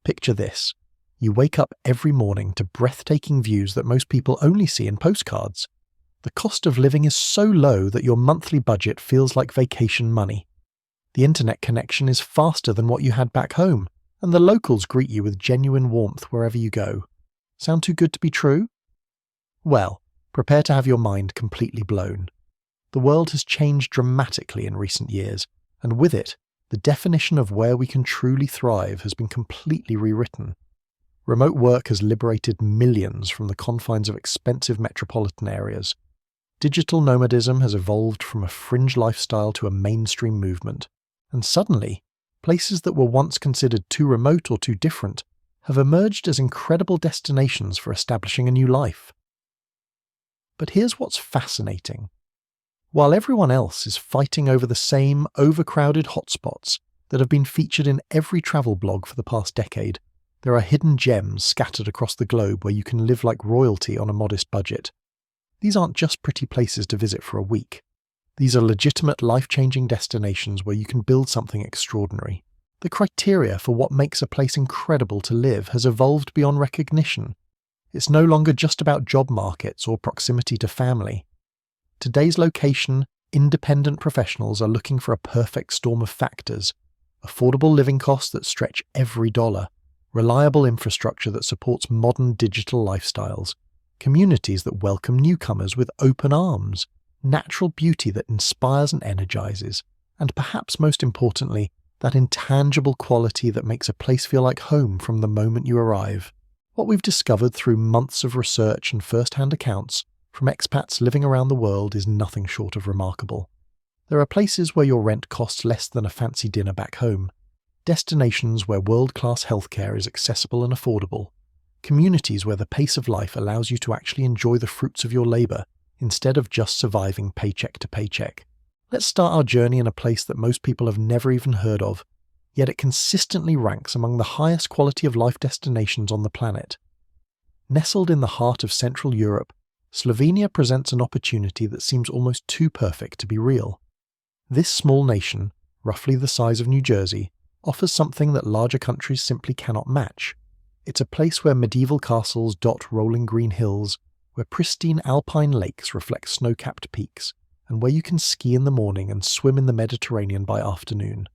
Picture this. You wake up every morning to breathtaking views that most people only see in postcards. The cost of living is so low that your monthly budget feels like vacation money. The internet connection is faster than what you had back home, and the locals greet you with genuine warmth wherever you go. Sound too good to be true? Well, prepare to have your mind completely blown. The world has changed dramatically in recent years, and with it, the definition of where we can truly thrive has been completely rewritten. Remote work has liberated millions from the confines of expensive metropolitan areas. Digital nomadism has evolved from a fringe lifestyle to a mainstream movement, and suddenly, places that were once considered too remote or too different have emerged as incredible destinations for establishing a new life. But here's what's fascinating. While everyone else is fighting over the same overcrowded hotspots that have been featured in every travel blog for the past decade, there are hidden gems scattered across the globe where you can live like royalty on a modest budget. These aren't just pretty places to visit for a week. These are legitimate life-changing destinations where you can build something extraordinary. The criteria for what makes a place incredible to live has evolved beyond recognition. It's no longer just about job markets or proximity to family. Today's location, independent professionals are looking for a perfect storm of factors: affordable living costs that stretch every dollar, reliable infrastructure that supports modern digital lifestyles, communities that welcome newcomers with open arms, natural beauty that inspires and energizes, and perhaps most importantly, that intangible quality that makes a place feel like home from the moment you arrive. What we've discovered through months of research and first-hand accounts from expats living around the world is nothing short of remarkable. There are places where your rent costs less than a fancy dinner back home, destinations where world-class healthcare is accessible and affordable, communities where the pace of life allows you to actually enjoy the fruits of your labour instead of just surviving paycheck to paycheck. Let's start our journey in a place that most people have never even heard of, yet it consistently ranks among the highest quality of life destinations on the planet. Nestled in the heart of Central Europe, Slovenia presents an opportunity that seems almost too perfect to be real. This small nation, roughly the size of New Jersey, offers something that larger countries simply cannot match. It's a place where medieval castles dot rolling green hills, where pristine alpine lakes reflect snow-capped peaks, and where you can ski in the morning and swim in the Mediterranean by afternoon.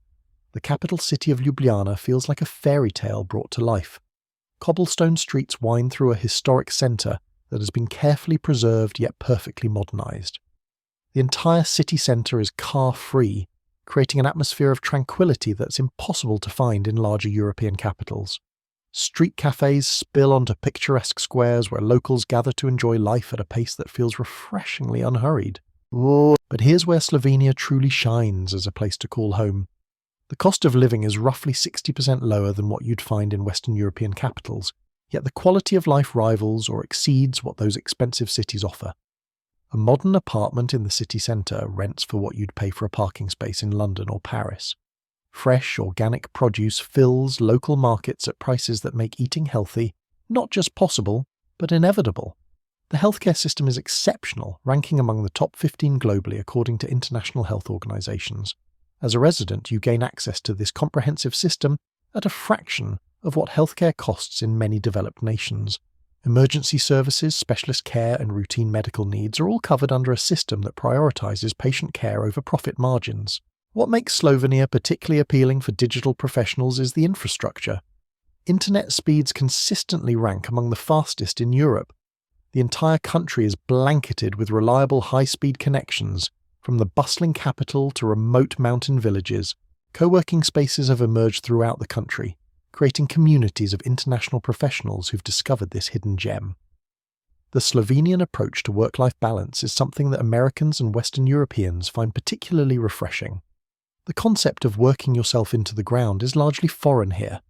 The capital city of Ljubljana feels like a fairy tale brought to life. Cobblestone streets wind through a historic centre that has been carefully preserved yet perfectly modernised. The entire city centre is car-free, creating an atmosphere of tranquility that's impossible to find in larger European capitals. Street cafes spill onto picturesque squares where locals gather to enjoy life at a pace that feels refreshingly unhurried. But here's where Slovenia truly shines as a place to call home. The cost of living is roughly 60% lower than what you'd find in Western European capitals, yet the quality of life rivals or exceeds what those expensive cities offer. A modern apartment in the city centre rents for what you'd pay for a parking space in London or Paris. Fresh, organic produce fills local markets at prices that make eating healthy not just possible, but inevitable. The healthcare system is exceptional, ranking among the top 15 globally according to international health organisations. As a resident, you gain access to this comprehensive system at a fraction of what healthcare costs in many developed nations. Emergency services, specialist care and routine medical needs are all covered under a system that prioritises patient care over profit margins. What makes Slovenia particularly appealing for digital professionals is the infrastructure. Internet speeds consistently rank among the fastest in Europe. The entire country is blanketed with reliable high-speed connections. From the bustling capital to remote mountain villages, co-working spaces have emerged throughout the country, creating communities of international professionals who've discovered this hidden gem. The Slovenian approach to work-life balance is something that Americans and Western Europeans find particularly refreshing. The concept of working yourself into the ground is largely foreign here.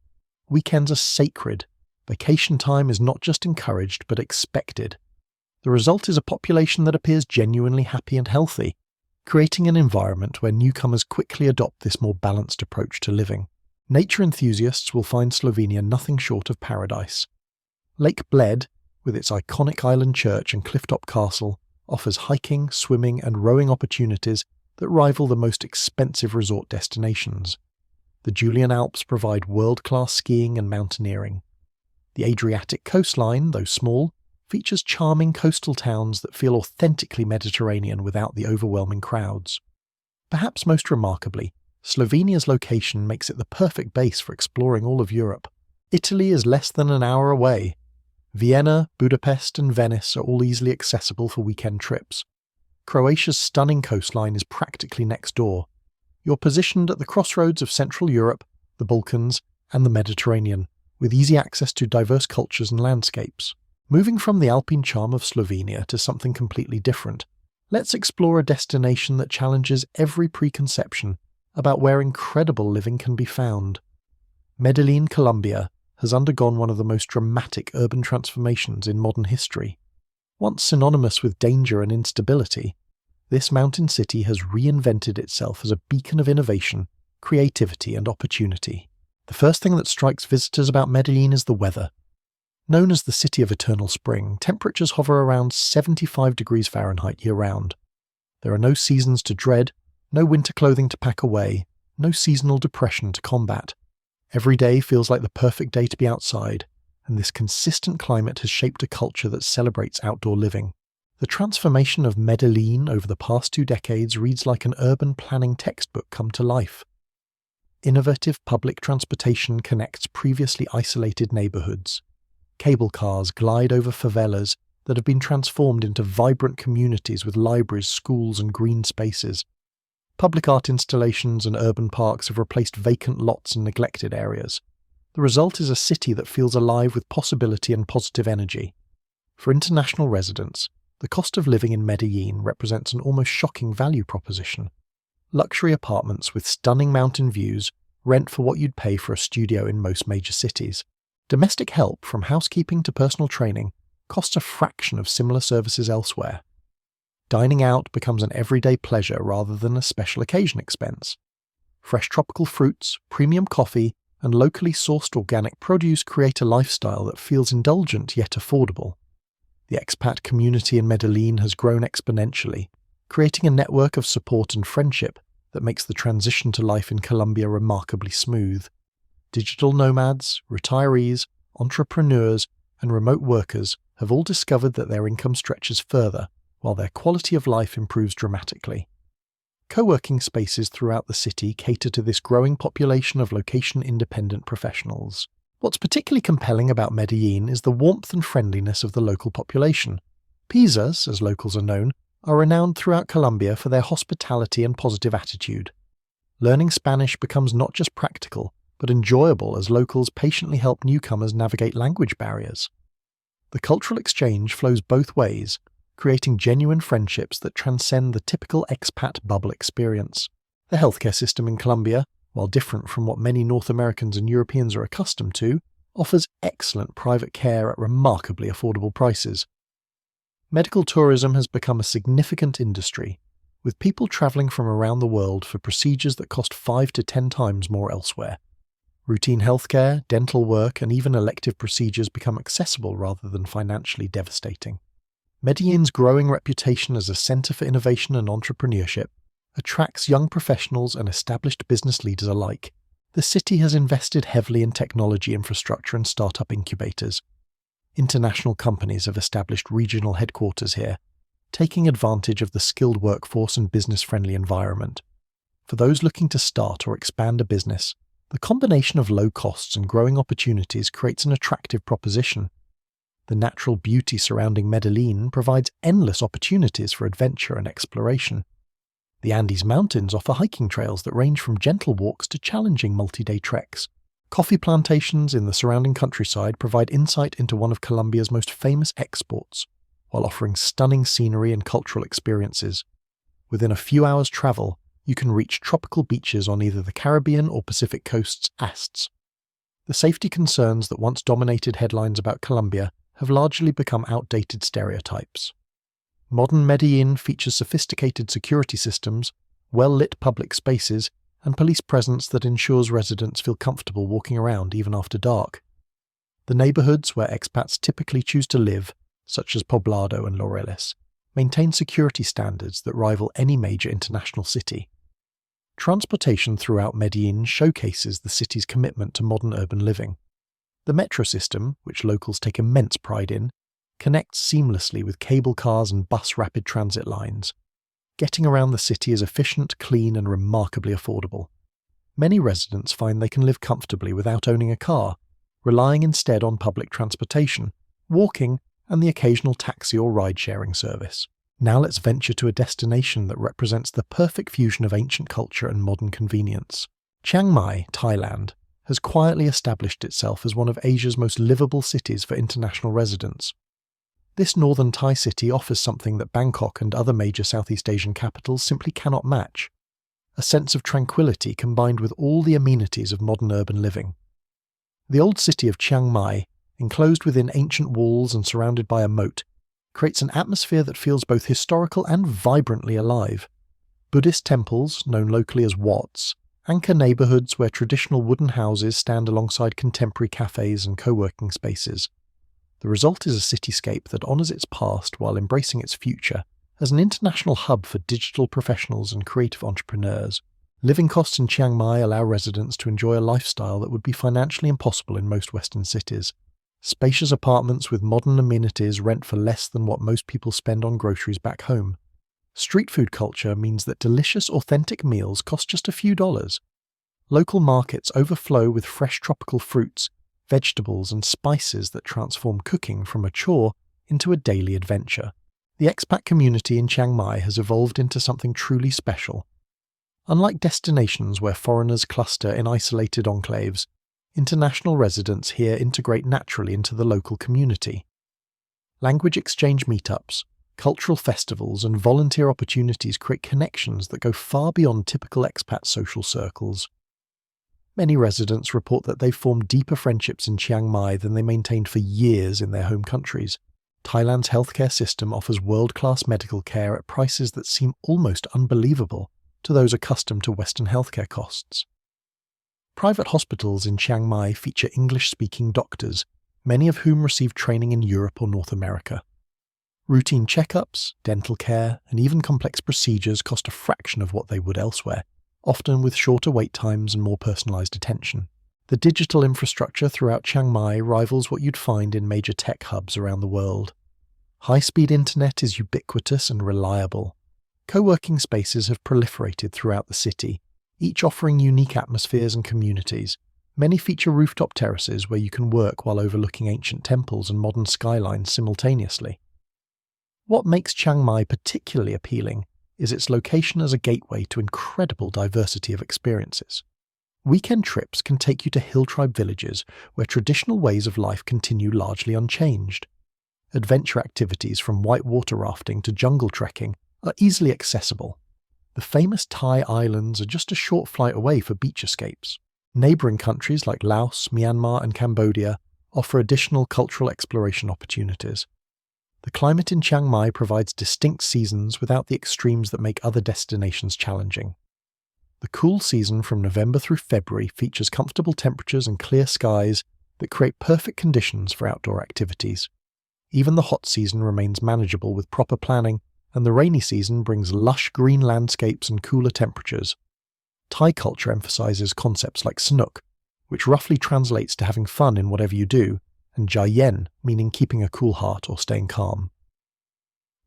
Weekends are sacred. Vacation time is not just encouraged but expected. The result is a population that appears genuinely happy and healthy, creating an environment where newcomers quickly adopt this more balanced approach to living. Nature enthusiasts will find Slovenia nothing short of paradise. Lake Bled, with its iconic island church and clifftop castle, offers hiking, swimming and rowing opportunities that rival the most expensive resort destinations. The Julian Alps provide world-class skiing and mountaineering. The Adriatic coastline, though small, features charming coastal towns that feel authentically Mediterranean without the overwhelming crowds. Perhaps most remarkably, Slovenia's location makes it the perfect base for exploring all of Europe. Italy is less than an hour away. Vienna, Budapest, and Venice are all easily accessible for weekend trips. Croatia's stunning coastline is practically next door. You're positioned at the crossroads of Central Europe, the Balkans, and the Mediterranean, with easy access to diverse cultures and landscapes. Moving from the alpine charm of Slovenia to something completely different, let's explore a destination that challenges every preconception about where incredible living can be found. Medellin, Colombia, has undergone one of the most dramatic urban transformations in modern history. Once synonymous with danger and instability, this mountain city has reinvented itself as a beacon of innovation, creativity, and opportunity. The first thing that strikes visitors about Medellin is the weather. Known as the City of Eternal Spring, temperatures hover around 75 degrees Fahrenheit year-round. There are no seasons to dread, no winter clothing to pack away, no seasonal depression to combat. Every day feels like the perfect day to be outside, and this consistent climate has shaped a culture that celebrates outdoor living. The transformation of Medellin over the past 2 decades reads like an urban planning textbook come to life. Innovative public transportation connects previously isolated neighborhoods. Cable cars glide over favelas that have been transformed into vibrant communities with libraries, schools, and green spaces. Public art installations and urban parks have replaced vacant lots and neglected areas. The result is a city that feels alive with possibility and positive energy. For international residents, the cost of living in Medellin represents an almost shocking value proposition. Luxury apartments with stunning mountain views rent for what you'd pay for a studio in most major cities. Domestic help, from housekeeping to personal training, costs a fraction of similar services elsewhere. Dining out becomes an everyday pleasure rather than a special occasion expense. Fresh tropical fruits, premium coffee, and locally sourced organic produce create a lifestyle that feels indulgent yet affordable. The expat community in Medellin has grown exponentially, creating a network of support and friendship that makes the transition to life in Colombia remarkably smooth. Digital nomads, retirees, entrepreneurs, and remote workers have all discovered that their income stretches further, while their quality of life improves dramatically. Co-working spaces throughout the city cater to this growing population of location-independent professionals. What's particularly compelling about Medellin is the warmth and friendliness of the local population. Pisas, as locals are known, are renowned throughout Colombia for their hospitality and positive attitude. Learning Spanish becomes not just practical, but enjoyable as locals patiently help newcomers navigate language barriers. The cultural exchange flows both ways, creating genuine friendships that transcend the typical expat bubble experience. The healthcare system in Colombia, while different from what many North Americans and Europeans are accustomed to, offers excellent private care at remarkably affordable prices. Medical tourism has become a significant industry, with people traveling from around the world for procedures that cost 5 to 10 times more elsewhere. Routine healthcare, dental work, and even elective procedures become accessible rather than financially devastating. Medellin's growing reputation as a center for innovation and entrepreneurship attracts young professionals and established business leaders alike. The city has invested heavily in technology infrastructure and startup incubators. International companies have established regional headquarters here, taking advantage of the skilled workforce and business-friendly environment. For those looking to start or expand a business, the combination of low costs and growing opportunities creates an attractive proposition. The natural beauty surrounding Medellin provides endless opportunities for adventure and exploration. The Andes Mountains offer hiking trails that range from gentle walks to challenging multi-day treks. Coffee plantations in the surrounding countryside provide insight into one of Colombia's most famous exports, while offering stunning scenery and cultural experiences. Within a few hours' travel, you can reach tropical beaches on either the Caribbean or Pacific coasts' asts. The safety concerns that once dominated headlines about Colombia have largely become outdated stereotypes. Modern Medellin features sophisticated security systems, well-lit public spaces, and police presence that ensures residents feel comfortable walking around even after dark. The neighborhoods where expats typically choose to live, such as Poblado and Laureles, maintain security standards that rival any major international city. Transportation throughout Medellin showcases the city's commitment to modern urban living. The metro system, which locals take immense pride in, connects seamlessly with cable cars and bus rapid transit lines. Getting around the city is efficient, clean, and remarkably affordable. Many residents find they can live comfortably without owning a car, relying instead on public transportation, walking, and the occasional taxi or ride-sharing service. Now let's venture to a destination that represents the perfect fusion of ancient culture and modern convenience. Chiang Mai, Thailand, has quietly established itself as one of Asia's most livable cities for international residents. This northern Thai city offers something that Bangkok and other major Southeast Asian capitals simply cannot match: a sense of tranquility combined with all the amenities of modern urban living. The old city of Chiang Mai, enclosed within ancient walls and surrounded by a moat, creates an atmosphere that feels both historical and vibrantly alive. Buddhist temples, known locally as Wats, anchor neighbourhoods where traditional wooden houses stand alongside contemporary cafes and co-working spaces. The result is a cityscape that honours its past while embracing its future as an international hub for digital professionals and creative entrepreneurs. Living costs in Chiang Mai allow residents to enjoy a lifestyle that would be financially impossible in most Western cities. Spacious apartments with modern amenities rent for less than what most people spend on groceries back home. Street food culture means that delicious, authentic meals cost just a few dollars. Local markets overflow with fresh tropical fruits, vegetables, and spices that transform cooking from a chore into a daily adventure. The expat community in Chiang Mai has evolved into something truly special. Unlike destinations where foreigners cluster in isolated enclaves, international residents here integrate naturally into the local community. Language exchange meetups, cultural festivals, and volunteer opportunities create connections that go far beyond typical expat social circles. Many residents report that they've formed deeper friendships in Chiang Mai than they maintained for years in their home countries. Thailand's healthcare system offers world-class medical care at prices that seem almost unbelievable to those accustomed to Western healthcare costs. Private hospitals in Chiang Mai feature English-speaking doctors, many of whom receive training in Europe or North America. Routine checkups, dental care, and even complex procedures cost a fraction of what they would elsewhere, often with shorter wait times and more personalized attention. The digital infrastructure throughout Chiang Mai rivals what you'd find in major tech hubs around the world. High-speed internet is ubiquitous and reliable. Co-working spaces have proliferated throughout the city, each offering unique atmospheres and communities. Many feature rooftop terraces where you can work while overlooking ancient temples and modern skylines simultaneously. What makes Chiang Mai particularly appealing is its location as a gateway to incredible diversity of experiences. Weekend trips can take you to hill tribe villages where traditional ways of life continue largely unchanged. Adventure activities from whitewater rafting to jungle trekking are easily accessible. The famous Thai islands are just a short flight away for beach escapes. Neighbouring countries like Laos, Myanmar, and Cambodia offer additional cultural exploration opportunities. The climate in Chiang Mai provides distinct seasons without the extremes that make other destinations challenging. The cool season from November through February features comfortable temperatures and clear skies that create perfect conditions for outdoor activities. Even the hot season remains manageable with proper planning, and the rainy season brings lush green landscapes and cooler temperatures. Thai culture emphasizes concepts like snook, which roughly translates to having fun in whatever you do, and jai yen, meaning keeping a cool heart or staying calm.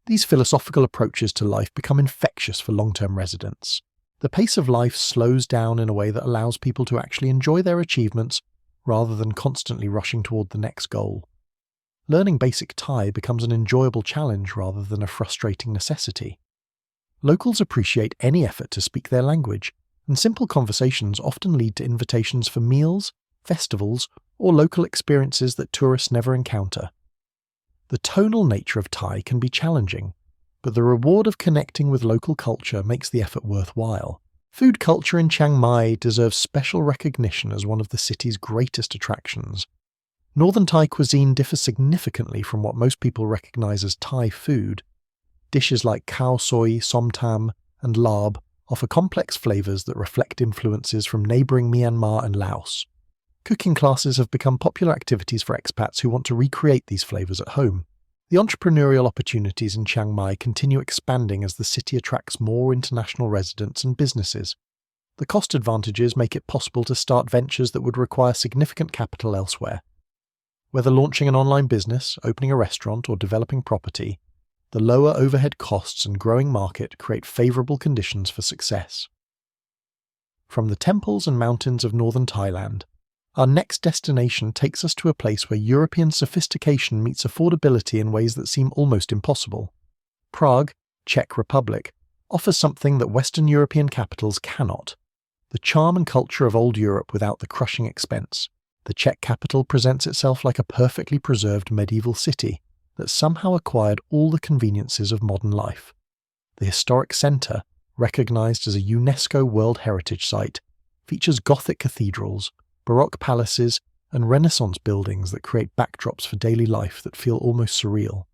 These philosophical approaches to life become infectious for long-term residents. The pace of life slows down in a way that allows people to actually enjoy their achievements rather than constantly rushing toward the next goal. Learning basic Thai becomes an enjoyable challenge rather than a frustrating necessity. Locals appreciate any effort to speak their language, and simple conversations often lead to invitations for meals, festivals, or local experiences that tourists never encounter. The tonal nature of Thai can be challenging, but the reward of connecting with local culture makes the effort worthwhile. Food culture in Chiang Mai deserves special recognition as one of the city's greatest attractions. Northern Thai cuisine differs significantly from what most people recognize as Thai food. Dishes like khao soi, som tam, and larb offer complex flavors that reflect influences from neighboring Myanmar and Laos. Cooking classes have become popular activities for expats who want to recreate these flavors at home. The entrepreneurial opportunities in Chiang Mai continue expanding as the city attracts more international residents and businesses. The cost advantages make it possible to start ventures that would require significant capital elsewhere. Whether launching an online business, opening a restaurant, or developing property, the lower overhead costs and growing market create favourable conditions for success. From the temples and mountains of northern Thailand, our next destination takes us to a place where European sophistication meets affordability in ways that seem almost impossible. Prague, Czech Republic, offers something that Western European capitals cannot: the charm and culture of old Europe without the crushing expense. The Czech capital presents itself like a perfectly preserved medieval city that somehow acquired all the conveniences of modern life. The historic centre, recognised as a UNESCO World Heritage Site, features Gothic cathedrals, Baroque palaces, and Renaissance buildings that create backdrops for daily life that feel almost surreal.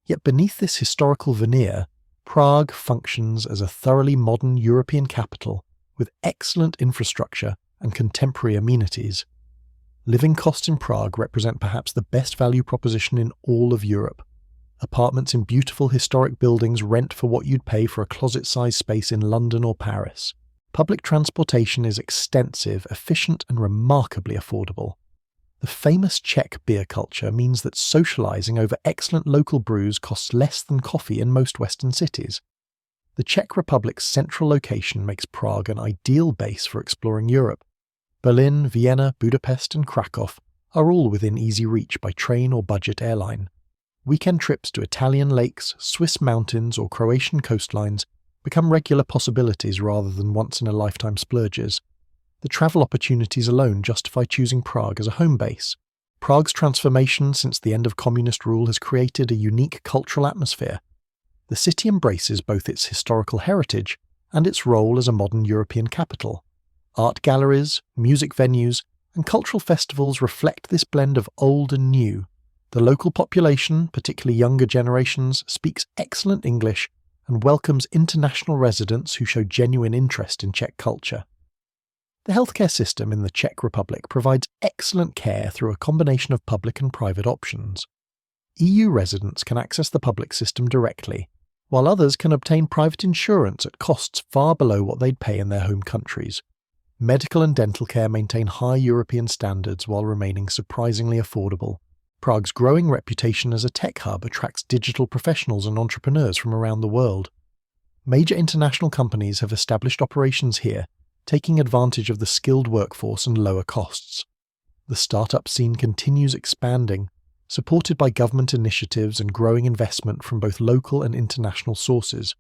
Yet beneath this historical veneer, Prague functions as a thoroughly modern European capital with excellent infrastructure and contemporary amenities. Living costs in Prague represent perhaps the best value proposition in all of Europe. Apartments in beautiful historic buildings rent for what you'd pay for a closet-sized space in London or Paris. Public transportation is extensive, efficient, and remarkably affordable. The famous Czech beer culture means that socialising over excellent local brews costs less than coffee in most Western cities. The Czech Republic's central location makes Prague an ideal base for exploring Europe. Berlin, Vienna, Budapest, and Krakow are all within easy reach by train or budget airline. Weekend trips to Italian lakes, Swiss mountains, or Croatian coastlines become regular possibilities rather than once-in-a-lifetime splurges. The travel opportunities alone justify choosing Prague as a home base. Prague's transformation since the end of communist rule has created a unique cultural atmosphere. The city embraces both its historical heritage and its role as a modern European capital. Art galleries, music venues, and cultural festivals reflect this blend of old and new. The local population, particularly younger generations, speaks excellent English and welcomes international residents who show genuine interest in Czech culture. The healthcare system in the Czech Republic provides excellent care through a combination of public and private options. EU residents can access the public system directly, while others can obtain private insurance at costs far below what they'd pay in their home countries. Medical and dental care maintain high European standards while remaining surprisingly affordable. Prague's growing reputation as a tech hub attracts digital professionals and entrepreneurs from around the world. Major international companies have established operations here, taking advantage of the skilled workforce and lower costs. The startup scene continues expanding, supported by government initiatives and growing investment from both local and international sources.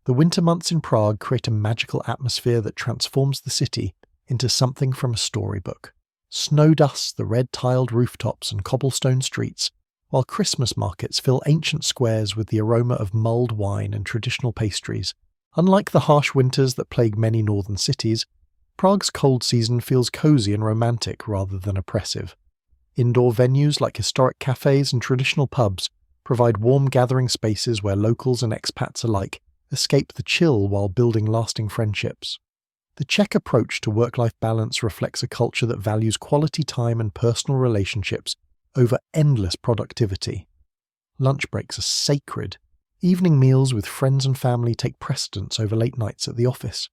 The winter months in Prague create a magical atmosphere that transforms the city into something from a storybook. Snow dusts the red-tiled rooftops and cobblestone streets, while Christmas markets fill ancient squares with the aroma of mulled wine and traditional pastries. Unlike the harsh winters that plague many northern cities, Prague's cold season feels cosy and romantic rather than oppressive. Indoor venues like historic cafes and traditional pubs provide warm gathering spaces where locals and expats alike escape the chill while building lasting friendships. The Czech approach to work-life balance reflects a culture that values quality time and personal relationships over endless productivity. Lunch breaks are sacred. Evening meals with friends and family take precedence over late nights at the office.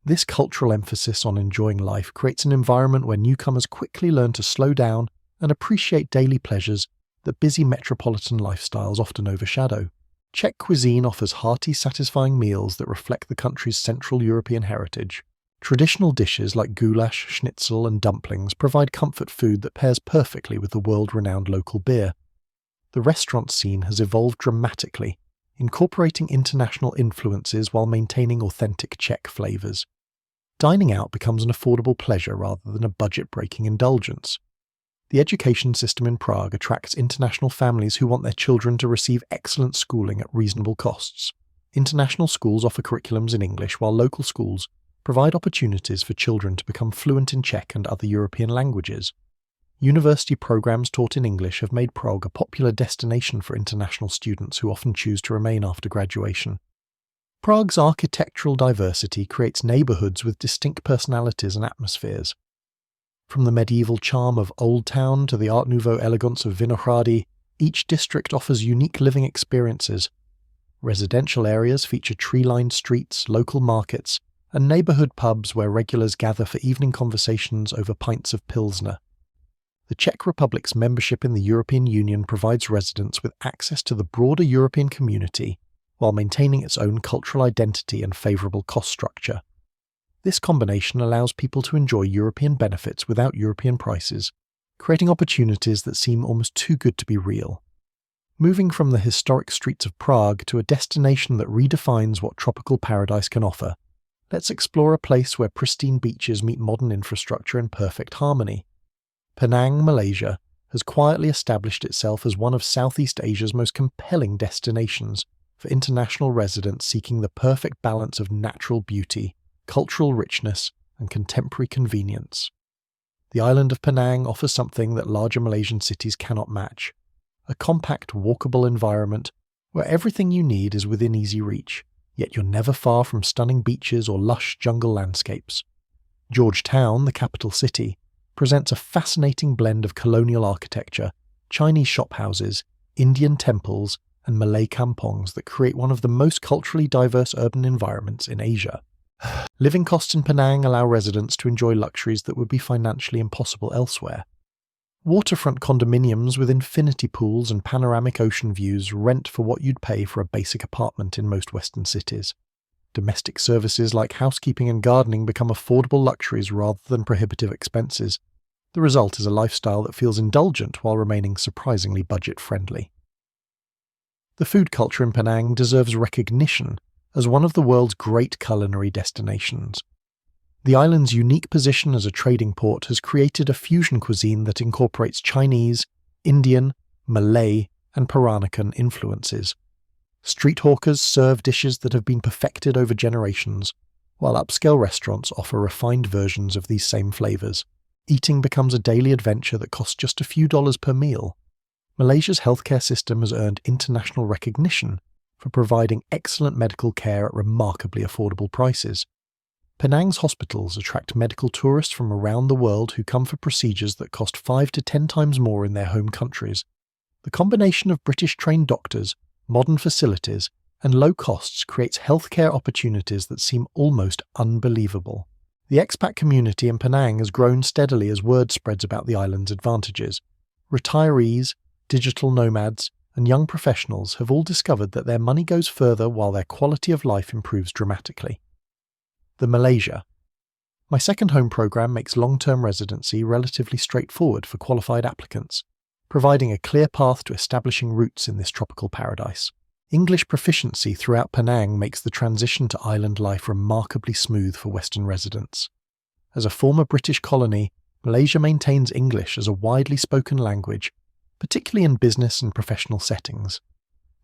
This cultural emphasis on enjoying life creates an environment where newcomers quickly learn to slow down and appreciate daily pleasures that busy metropolitan lifestyles often overshadow. Czech cuisine offers hearty, satisfying meals that reflect the country's Central European heritage. Traditional dishes like goulash, schnitzel, and dumplings provide comfort food that pairs perfectly with the world-renowned local beer. The restaurant scene has evolved dramatically, incorporating international influences while maintaining authentic Czech flavours. Dining out becomes an affordable pleasure rather than a budget-breaking indulgence. The education system in Prague attracts international families who want their children to receive excellent schooling at reasonable costs. International schools offer curriculums in English, while local schools provide opportunities for children to become fluent in Czech and other European languages. University programs taught in English have made Prague a popular destination for international students who often choose to remain after graduation. Prague's architectural diversity creates neighbourhoods with distinct personalities and atmospheres. From the medieval charm of Old Town to the Art Nouveau elegance of Vinohrady, each district offers unique living experiences. Residential areas feature tree-lined streets, local markets, and neighbourhood pubs where regulars gather for evening conversations over pints of Pilsner. The Czech Republic's membership in the European Union provides residents with access to the broader European community while maintaining its own cultural identity and favourable cost structure. This combination allows people to enjoy European benefits without European prices, creating opportunities that seem almost too good to be real. Moving from the historic streets of Prague to a destination that redefines what tropical paradise can offer, let's explore a place where pristine beaches meet modern infrastructure in perfect harmony. Penang, Malaysia, has quietly established itself as one of Southeast Asia's most compelling destinations for international residents seeking the perfect balance of natural beauty, cultural richness, and contemporary convenience. The island of Penang offers something that larger Malaysian cities cannot match: a compact, walkable environment where everything you need is within easy reach, yet you're never far from stunning beaches or lush jungle landscapes. Georgetown, the capital city, presents a fascinating blend of colonial architecture, Chinese shophouses, Indian temples, and Malay kampongs that create one of the most culturally diverse urban environments in Asia. Living costs in Penang allow residents to enjoy luxuries that would be financially impossible elsewhere. Waterfront condominiums with infinity pools and panoramic ocean views rent for what you'd pay for a basic apartment in most Western cities. Domestic services like housekeeping and gardening become affordable luxuries rather than prohibitive expenses. The result is a lifestyle that feels indulgent while remaining surprisingly budget-friendly. The food culture in Penang deserves recognition as one of the world's great culinary destinations. The island's unique position as a trading port has created a fusion cuisine that incorporates Chinese, Indian, Malay, and Peranakan influences. Street hawkers serve dishes that have been perfected over generations, while upscale restaurants offer refined versions of these same flavours. Eating becomes a daily adventure that costs just a few dollars per meal. Malaysia's healthcare system has earned international recognition for providing excellent medical care at remarkably affordable prices. Penang's hospitals attract medical tourists from around the world who come for procedures that cost 5 to 10 times more in their home countries. The combination of British-trained doctors, modern facilities, and low costs creates healthcare opportunities that seem almost unbelievable. The expat community in Penang has grown steadily as word spreads about the island's advantages. Retirees, digital nomads, and young professionals have all discovered that their money goes further while their quality of life improves dramatically. The Malaysia. My second home program makes long-term residency relatively straightforward for qualified applicants, providing a clear path to establishing roots in this tropical paradise. English proficiency throughout Penang makes the transition to island life remarkably smooth for Western residents. As a former British colony, Malaysia maintains English as a widely spoken language, particularly in business and professional settings.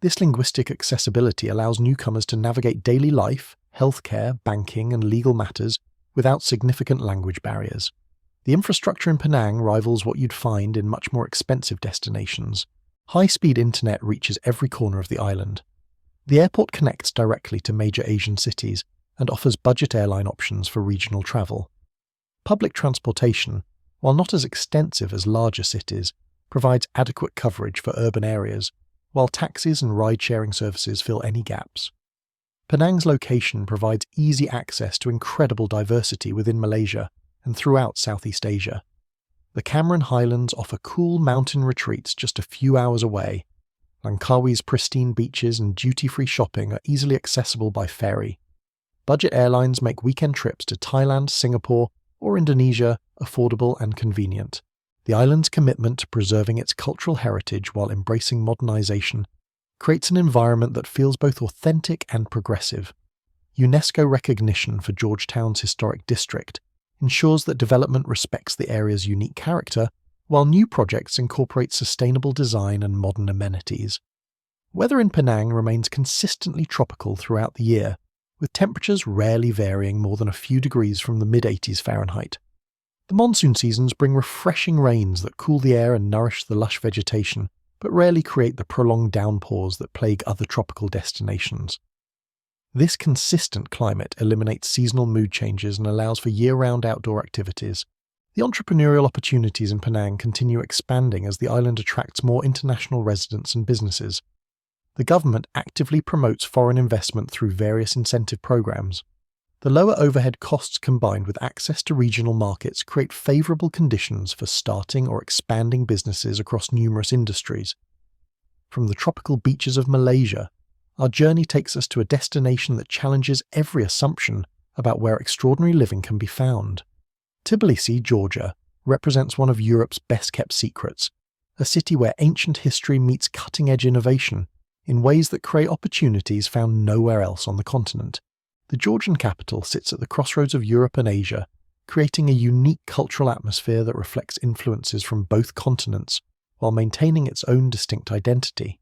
This linguistic accessibility allows newcomers to navigate daily life, healthcare, banking, and legal matters without significant language barriers. The infrastructure in Penang rivals what you'd find in much more expensive destinations. High-speed internet reaches every corner of the island. The airport connects directly to major Asian cities and offers budget airline options for regional travel. Public transportation, while not as extensive as larger cities, provides adequate coverage for urban areas, while taxis and ride-sharing services fill any gaps. Penang's location provides easy access to incredible diversity within Malaysia and throughout Southeast Asia. The Cameron Highlands offer cool mountain retreats just a few hours away. Langkawi's pristine beaches and duty-free shopping are easily accessible by ferry. Budget airlines make weekend trips to Thailand, Singapore, or Indonesia affordable and convenient. The island's commitment to preserving its cultural heritage while embracing modernization creates an environment that feels both authentic and progressive. UNESCO recognition for Georgetown's historic district ensures that development respects the area's unique character, while new projects incorporate sustainable design and modern amenities. Weather in Penang remains consistently tropical throughout the year, with temperatures rarely varying more than a few degrees from the mid-80s Fahrenheit. The monsoon seasons bring refreshing rains that cool the air and nourish the lush vegetation, but rarely create the prolonged downpours that plague other tropical destinations. This consistent climate eliminates seasonal mood changes and allows for year-round outdoor activities. The entrepreneurial opportunities in Penang continue expanding as the island attracts more international residents and businesses. The government actively promotes foreign investment through various incentive programs. The lower overhead costs combined with access to regional markets create favourable conditions for starting or expanding businesses across numerous industries. From the tropical beaches of Malaysia, our journey takes us to a destination that challenges every assumption about where extraordinary living can be found. Tbilisi, Georgia, represents one of Europe's best-kept secrets, a city where ancient history meets cutting-edge innovation in ways that create opportunities found nowhere else on the continent. The Georgian capital sits at the crossroads of Europe and Asia, creating a unique cultural atmosphere that reflects influences from both continents while maintaining its own distinct identity.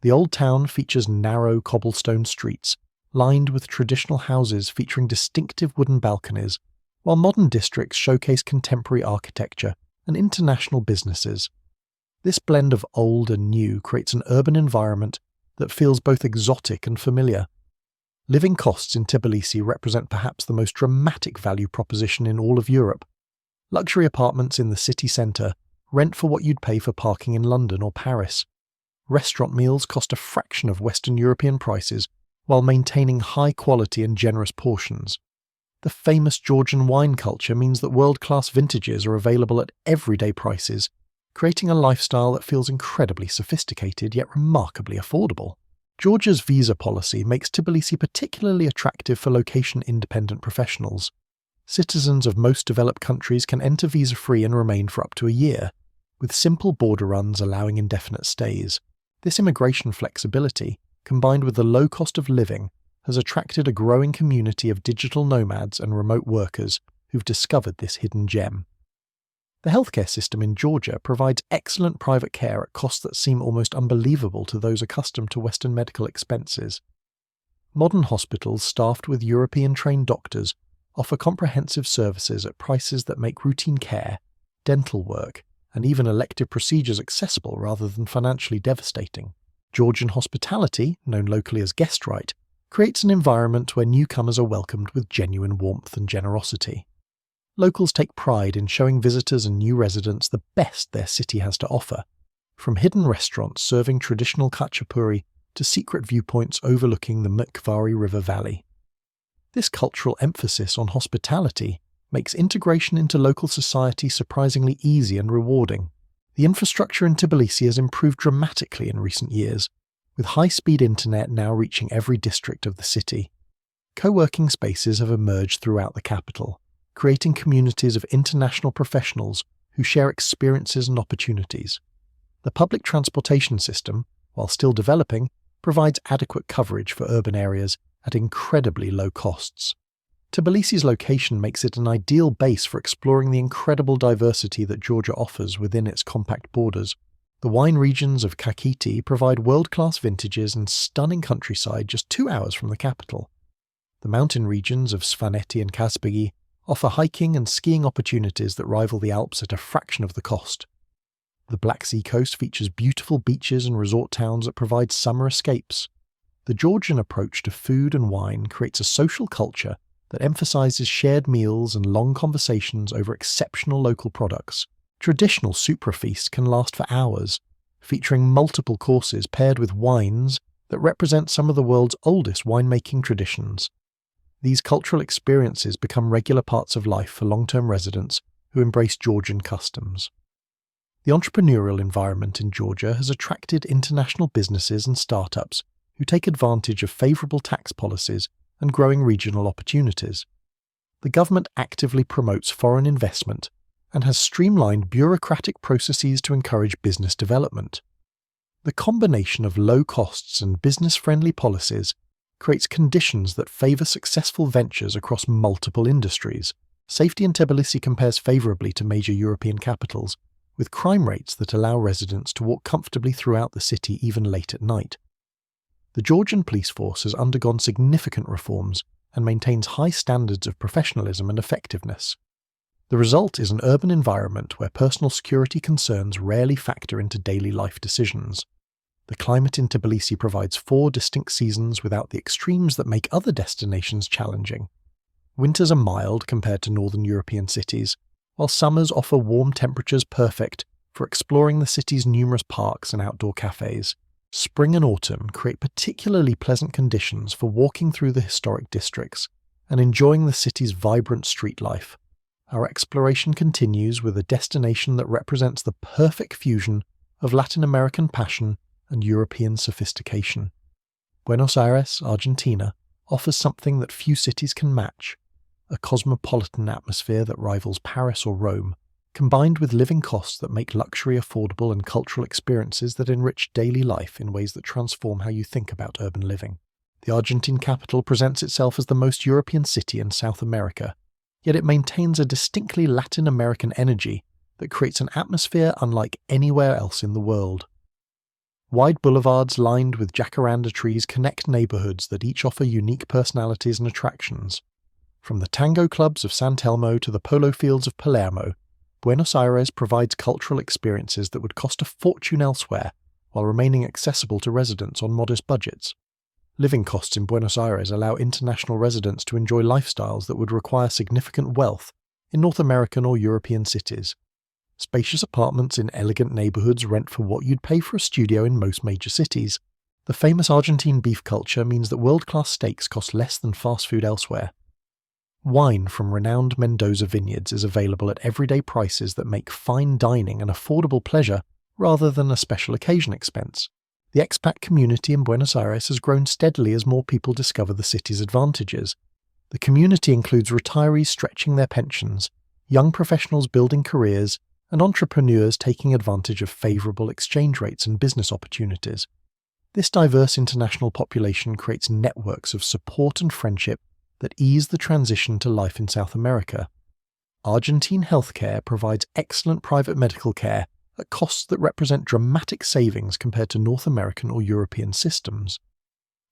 The old town features narrow cobblestone streets, lined with traditional houses featuring distinctive wooden balconies, while modern districts showcase contemporary architecture and international businesses. This blend of old and new creates an urban environment that feels both exotic and familiar. Living costs in Tbilisi represent perhaps the most dramatic value proposition in all of Europe. Luxury apartments in the city centre rent for what you'd pay for parking in London or Paris. Restaurant meals cost a fraction of Western European prices while maintaining high quality and generous portions. The famous Georgian wine culture means that world-class vintages are available at everyday prices, creating a lifestyle that feels incredibly sophisticated yet remarkably affordable. Georgia's visa policy makes Tbilisi particularly attractive for location-independent professionals. Citizens of most developed countries can enter visa-free and remain for up to a year, with simple border runs allowing indefinite stays. This immigration flexibility, combined with the low cost of living, has attracted a growing community of digital nomads and remote workers who've discovered this hidden gem. The healthcare system in Georgia provides excellent private care at costs that seem almost unbelievable to those accustomed to Western medical expenses. Modern hospitals staffed with European-trained doctors offer comprehensive services at prices that make routine care, dental work, and even elective procedures accessible rather than financially devastating. Georgian hospitality, known locally as guest right, creates an environment where newcomers are welcomed with genuine warmth and generosity. Locals take pride in showing visitors and new residents the best their city has to offer, from hidden restaurants serving traditional khachapuri to secret viewpoints overlooking the Mkvari River Valley. This cultural emphasis on hospitality makes integration into local society surprisingly easy and rewarding. The infrastructure in Tbilisi has improved dramatically in recent years, with high-speed internet now reaching every district of the city. Co-working spaces have emerged throughout the capital, creating communities of international professionals who share experiences and opportunities. The public transportation system, while still developing, provides adequate coverage for urban areas at incredibly low costs. Tbilisi's location makes it an ideal base for exploring the incredible diversity that Georgia offers within its compact borders. The wine regions of Kakheti provide world-class vintages and stunning countryside just 2 hours from the capital. The mountain regions of Svaneti and Kazbegi offer hiking and skiing opportunities that rival the Alps at a fraction of the cost. The Black Sea coast features beautiful beaches and resort towns that provide summer escapes. The Georgian approach to food and wine creates a social culture that emphasizes shared meals and long conversations over exceptional local products. Traditional supra feasts can last for hours, featuring multiple courses paired with wines that represent some of the world's oldest winemaking traditions. These cultural experiences become regular parts of life for long-term residents who embrace Georgian customs. The entrepreneurial environment in Georgia has attracted international businesses and startups who take advantage of favorable tax policies and growing regional opportunities. The government actively promotes foreign investment and has streamlined bureaucratic processes to encourage business development. The combination of low costs and business-friendly policies creates conditions that favor successful ventures across multiple industries. Safety in Tbilisi compares favorably to major European capitals, with crime rates that allow residents to walk comfortably throughout the city even late at night. The Georgian police force has undergone significant reforms and maintains high standards of professionalism and effectiveness. The result is an urban environment where personal security concerns rarely factor into daily life decisions. The climate in Tbilisi provides 4 distinct seasons without the extremes that make other destinations challenging. Winters are mild compared to northern European cities, while summers offer warm temperatures perfect for exploring the city's numerous parks and outdoor cafes. Spring and autumn create particularly pleasant conditions for walking through the historic districts, and enjoying the city's vibrant street life, our exploration continues with a destination that represents the perfect fusion of Latin American passion and European sophistication. Buenos Aires, Argentina, offers something that few cities can match: a cosmopolitan atmosphere that rivals Paris or Rome, combined with living costs that make luxury affordable and cultural experiences that enrich daily life in ways that transform how you think about urban living. The Argentine capital presents itself as the most European city in South America, yet it maintains a distinctly Latin American energy that creates an atmosphere unlike anywhere else in the world. Wide boulevards lined with jacaranda trees connect neighborhoods that each offer unique personalities and attractions. From the tango clubs of San Telmo to the polo fields of Palermo, Buenos Aires provides cultural experiences that would cost a fortune elsewhere while remaining accessible to residents on modest budgets. Living costs in Buenos Aires allow international residents to enjoy lifestyles that would require significant wealth in North American or European cities. Spacious apartments in elegant neighborhoods rent for what you'd pay for a studio in most major cities. The famous Argentine beef culture means that world-class steaks cost less than fast food elsewhere. Wine from renowned Mendoza vineyards is available at everyday prices that make fine dining an affordable pleasure rather than a special occasion expense. The expat community in Buenos Aires has grown steadily as more people discover the city's advantages. The community includes retirees stretching their pensions, young professionals building careers, and entrepreneurs taking advantage of favorable exchange rates and business opportunities. This diverse international population creates networks of support and friendship that ease the transition to life in South America. Argentine healthcare provides excellent private medical care at costs that represent dramatic savings compared to North American or European systems.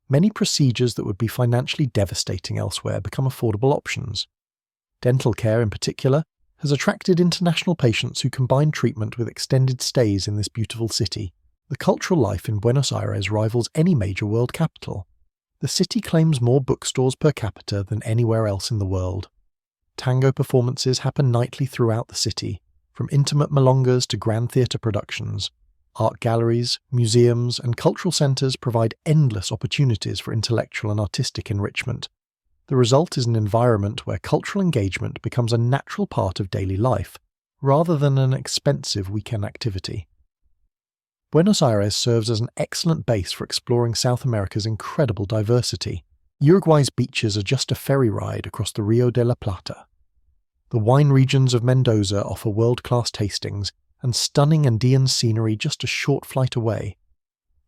Many procedures that would be financially devastating elsewhere become affordable options. Dental care, in particular, has attracted international patients who combine treatment with extended stays in this beautiful city. The cultural life in Buenos Aires rivals any major world capital. The city claims more bookstores per capita than anywhere else in the world. Tango performances happen nightly throughout the city, from intimate milongas to grand theatre productions. Art galleries, museums, and cultural centres provide endless opportunities for intellectual and artistic enrichment. The result is an environment where cultural engagement becomes a natural part of daily life, rather than an expensive weekend activity. Buenos Aires serves as an excellent base for exploring South America's incredible diversity. Uruguay's beaches are just a ferry ride across the Rio de la Plata. The wine regions of Mendoza offer world-class tastings and stunning Andean scenery just a short flight away.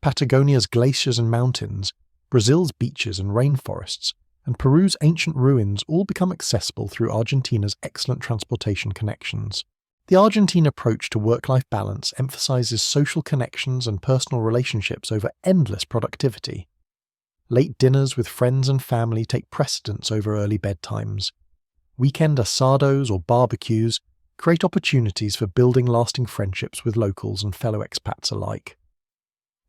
Patagonia's glaciers and mountains, Brazil's beaches and rainforests, and Peru's ancient ruins all become accessible through Argentina's excellent transportation connections. The Argentine approach to work-life balance emphasizes social connections and personal relationships over endless productivity. Late dinners with friends and family take precedence over early bedtimes. Weekend asados or barbecues create opportunities for building lasting friendships with locals and fellow expats alike.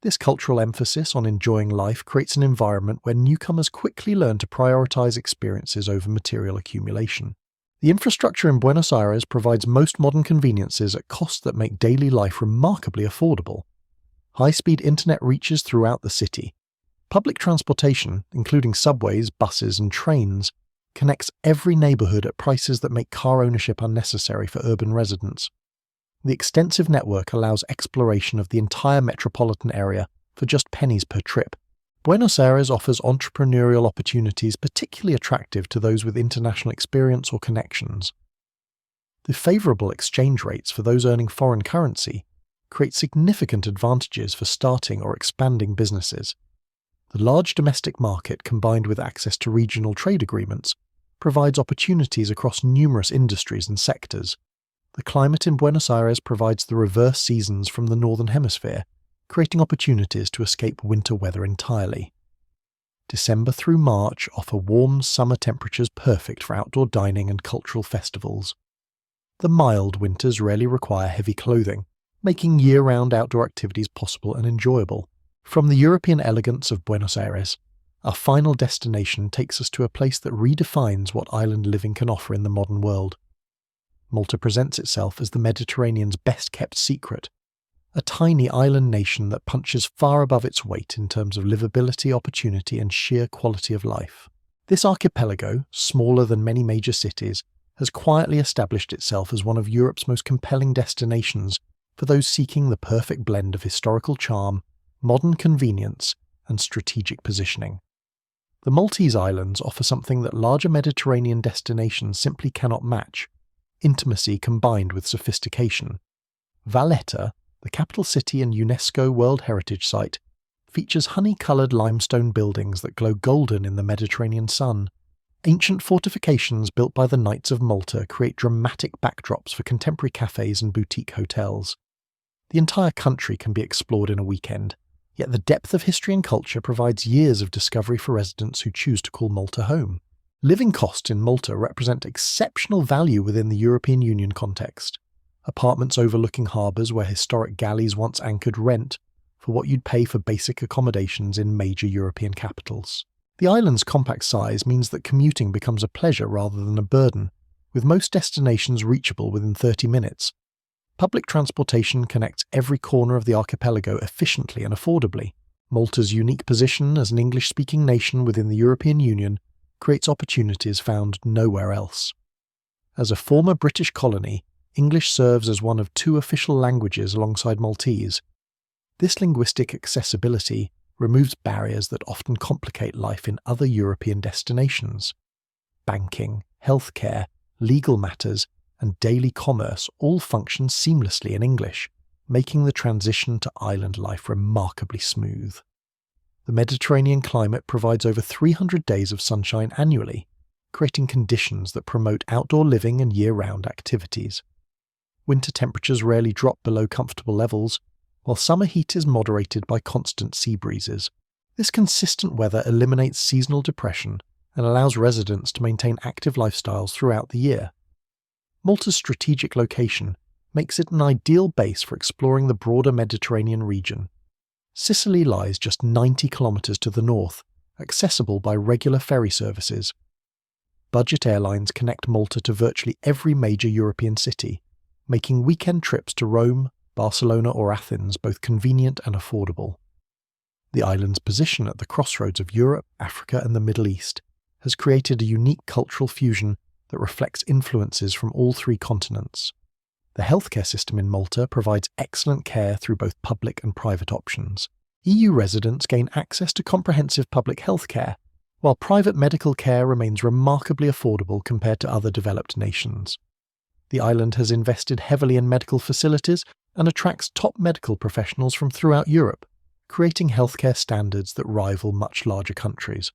This cultural emphasis on enjoying life creates an environment where newcomers quickly learn to prioritize experiences over material accumulation. The infrastructure in Buenos Aires provides most modern conveniences at costs that make daily life remarkably affordable. High-speed internet reaches throughout the city. Public transportation, including subways, buses, and trains, connects every neighborhood at prices that make car ownership unnecessary for urban residents. The extensive network allows exploration of the entire metropolitan area for just pennies per trip. Buenos Aires offers entrepreneurial opportunities particularly attractive to those with international experience or connections. The favorable exchange rates for those earning foreign currency create significant advantages for starting or expanding businesses. The large domestic market, combined with access to regional trade agreements, provides opportunities across numerous industries and sectors. The climate in Buenos Aires provides the reverse seasons from the Northern Hemisphere, creating opportunities to escape winter weather entirely. December through March offer warm summer temperatures perfect for outdoor dining and cultural festivals. The mild winters rarely require heavy clothing, making year-round outdoor activities possible and enjoyable. From the European elegance of Buenos Aires, our final destination takes us to a place that redefines what island living can offer in the modern world. Malta presents itself as the Mediterranean's best-kept secret, a tiny island nation that punches far above its weight in terms of livability, opportunity, and sheer quality of life. This archipelago, smaller than many major cities, has quietly established itself as one of Europe's most compelling destinations for those seeking the perfect blend of historical charm, modern convenience, and strategic positioning. The Maltese Islands offer something that larger Mediterranean destinations simply cannot match: intimacy combined with sophistication. Valletta, the capital city and UNESCO World Heritage Site, features honey-coloured limestone buildings that glow golden in the Mediterranean sun. Ancient fortifications built by the Knights of Malta create dramatic backdrops for contemporary cafes and boutique hotels. The entire country can be explored in a weekend, yet the depth of history and culture provides years of discovery for residents who choose to call Malta home. Living costs in Malta represent exceptional value within the European Union context. Apartments overlooking harbours where historic galleys once anchored rent for what you'd pay for basic accommodations in major European capitals. The island's compact size means that commuting becomes a pleasure rather than a burden, with most destinations reachable within 30 minutes. Public transportation connects every corner of the archipelago efficiently and affordably. Malta's unique position as an English-speaking nation within the European Union creates opportunities found nowhere else. As a former British colony, English serves as one of 2 official languages alongside Maltese. This linguistic accessibility removes barriers that often complicate life in other European destinations. Banking, healthcare, legal matters, and daily commerce all function seamlessly in English, making the transition to island life remarkably smooth. The Mediterranean climate provides over 300 days of sunshine annually, creating conditions that promote outdoor living and year-round activities. Winter temperatures rarely drop below comfortable levels, while summer heat is moderated by constant sea breezes. This consistent weather eliminates seasonal depression and allows residents to maintain active lifestyles throughout the year. Malta's strategic location makes it an ideal base for exploring the broader Mediterranean region. Sicily lies just 90 kilometres to the north, accessible by regular ferry services. Budget airlines connect Malta to virtually every major European city, making weekend trips to Rome, Barcelona or Athens both convenient and affordable. The island's position at the crossroads of Europe, Africa and the Middle East has created a unique cultural fusion that reflects influences from all 3 continents. The healthcare system in Malta provides excellent care through both public and private options. EU residents gain access to comprehensive public healthcare, while private medical care remains remarkably affordable compared to other developed nations. The island has invested heavily in medical facilities and attracts top medical professionals from throughout Europe, creating healthcare standards that rival much larger countries.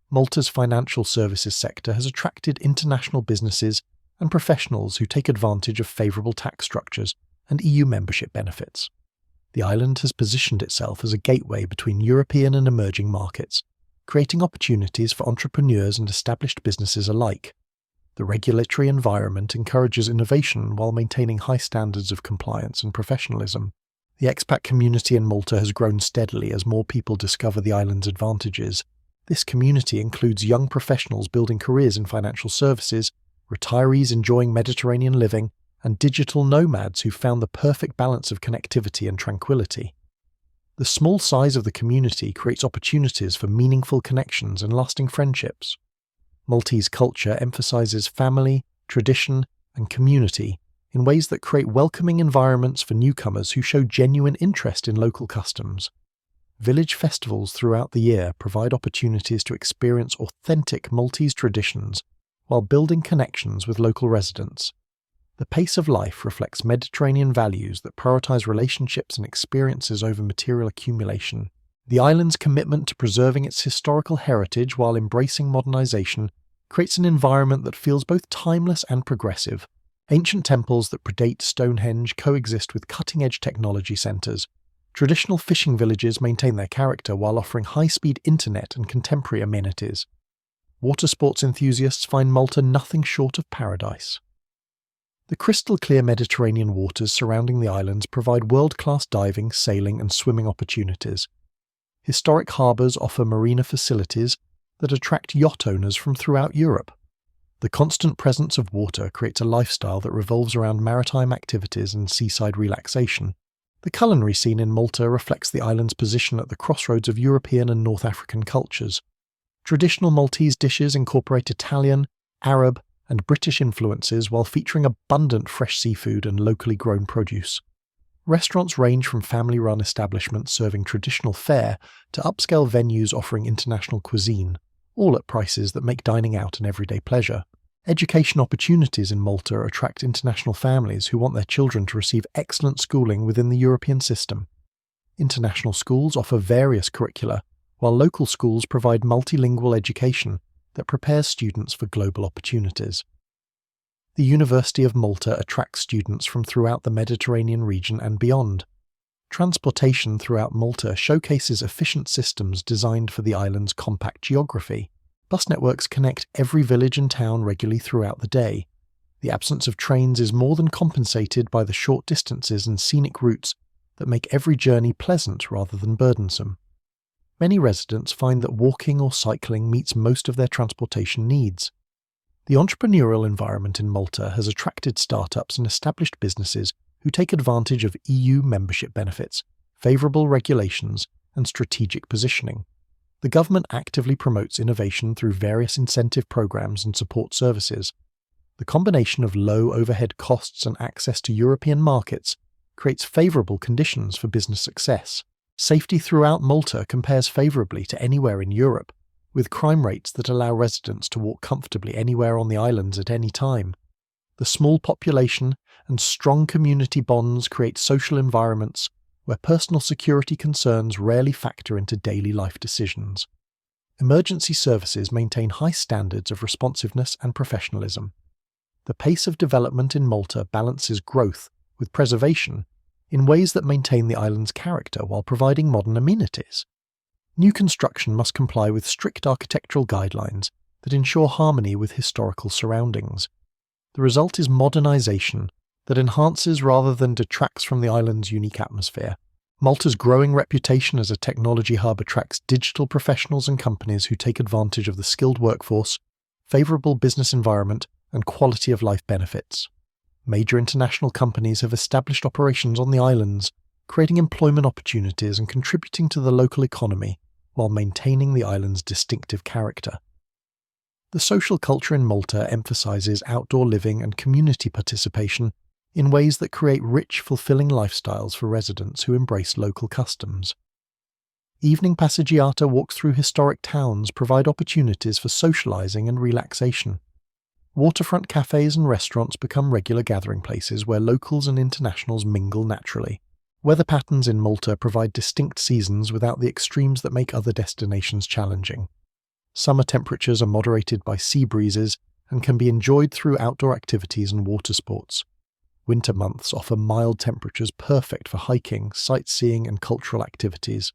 Malta's financial services sector has attracted international businesses and professionals who take advantage of favourable tax structures and EU membership benefits. The island has positioned itself as a gateway between European and emerging markets, creating opportunities for entrepreneurs and established businesses alike. The regulatory environment encourages innovation while maintaining high standards of compliance and professionalism. The expat community in Malta has grown steadily as more people discover the island's advantages. This community includes young professionals building careers in financial services, retirees enjoying Mediterranean living, and digital nomads who found the perfect balance of connectivity and tranquility. The small size of the community creates opportunities for meaningful connections and lasting friendships. Maltese culture emphasizes family, tradition, and community in ways that create welcoming environments for newcomers who show genuine interest in local customs. Village festivals throughout the year provide opportunities to experience authentic Maltese traditions while building connections with local residents. The pace of life reflects Mediterranean values that prioritize relationships and experiences over material accumulation. The island's commitment to preserving its historical heritage while embracing modernization creates an environment that feels both timeless and progressive. Ancient temples that predate Stonehenge coexist with cutting-edge technology centers. Traditional fishing villages maintain their character while offering high-speed internet and contemporary amenities. Water sports enthusiasts find Malta nothing short of paradise. The crystal-clear Mediterranean waters surrounding the islands provide world-class diving, sailing and swimming opportunities. Historic harbours offer marina facilities that attract yacht owners from throughout Europe. The constant presence of water creates a lifestyle that revolves around maritime activities and seaside relaxation. The culinary scene in Malta reflects the island's position at the crossroads of European and North African cultures. Traditional Maltese dishes incorporate Italian, Arab, and British influences while featuring abundant fresh seafood and locally grown produce. Restaurants range from family-run establishments serving traditional fare to upscale venues offering international cuisine, all at prices that make dining out an everyday pleasure. Education opportunities in Malta attract international families who want their children to receive excellent schooling within the European system. International schools offer various curricula, while local schools provide multilingual education that prepares students for global opportunities. The University of Malta attracts students from throughout the Mediterranean region and beyond. Transportation throughout Malta showcases efficient systems designed for the island's compact geography. Bus networks connect every village and town regularly throughout the day. The absence of trains is more than compensated by the short distances and scenic routes that make every journey pleasant rather than burdensome. Many residents find that walking or cycling meets most of their transportation needs. The entrepreneurial environment in Malta has attracted startups and established businesses who take advantage of EU membership benefits, favourable regulations, and strategic positioning. The government actively promotes innovation through various incentive programs and support services. The combination of low overhead costs and access to European markets creates favourable conditions for business success. Safety throughout Malta compares favourably to anywhere in Europe, with crime rates that allow residents to walk comfortably anywhere on the islands at any time. The small population and strong community bonds create social environments where personal security concerns rarely factor into daily life decisions. Emergency services maintain high standards of responsiveness and professionalism. The pace of development in Malta balances growth with preservation in ways that maintain the island's character while providing modern amenities. New construction must comply with strict architectural guidelines that ensure harmony with historical surroundings. The result is modernization that enhances rather than detracts from the island's unique atmosphere. Malta's growing reputation as a technology hub attracts digital professionals and companies who take advantage of the skilled workforce, favorable business environment, and quality of life benefits. Major international companies have established operations on the islands, creating employment opportunities and contributing to the local economy while maintaining the island's distinctive character. The social culture in Malta emphasizes outdoor living and community participation in ways that create rich, fulfilling lifestyles for residents who embrace local customs. Evening passeggiata walks through historic towns provide opportunities for socializing and relaxation. Waterfront cafes and restaurants become regular gathering places where locals and internationals mingle naturally. Weather patterns in Malta provide distinct seasons without the extremes that make other destinations challenging. Summer temperatures are moderated by sea breezes and can be enjoyed through outdoor activities and water sports. Winter months offer mild temperatures perfect for hiking, sightseeing, and cultural activities.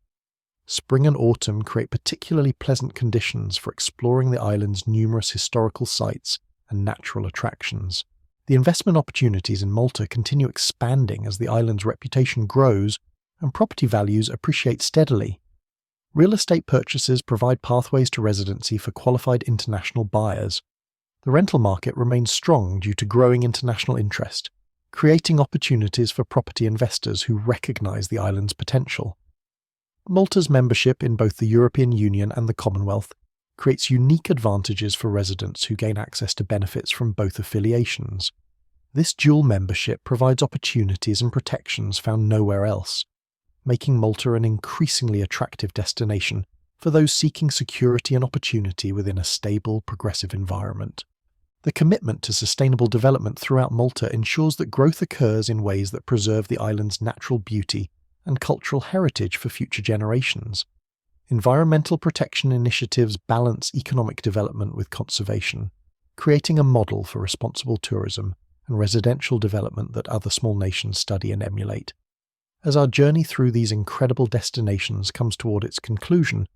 Spring and autumn create particularly pleasant conditions for exploring the island's numerous historical sites and natural attractions. The investment opportunities in Malta continue expanding as the island's reputation grows and property values appreciate steadily. Real estate purchases provide pathways to residency for qualified international buyers. The rental market remains strong due to growing international interest, creating opportunities for property investors who recognize the island's potential. Malta's membership in both the European Union and the Commonwealth creates unique advantages for residents who gain access to benefits from both affiliations. This dual membership provides opportunities and protections found nowhere else, making Malta an increasingly attractive destination for those seeking security and opportunity within a stable, progressive environment. The commitment to sustainable development throughout Malta ensures that growth occurs in ways that preserve the island's natural beauty and cultural heritage for future generations. Environmental protection initiatives balance economic development with conservation, creating a model for responsible tourism and residential development that other small nations study and emulate. As our journey through these incredible destinations comes toward its conclusion,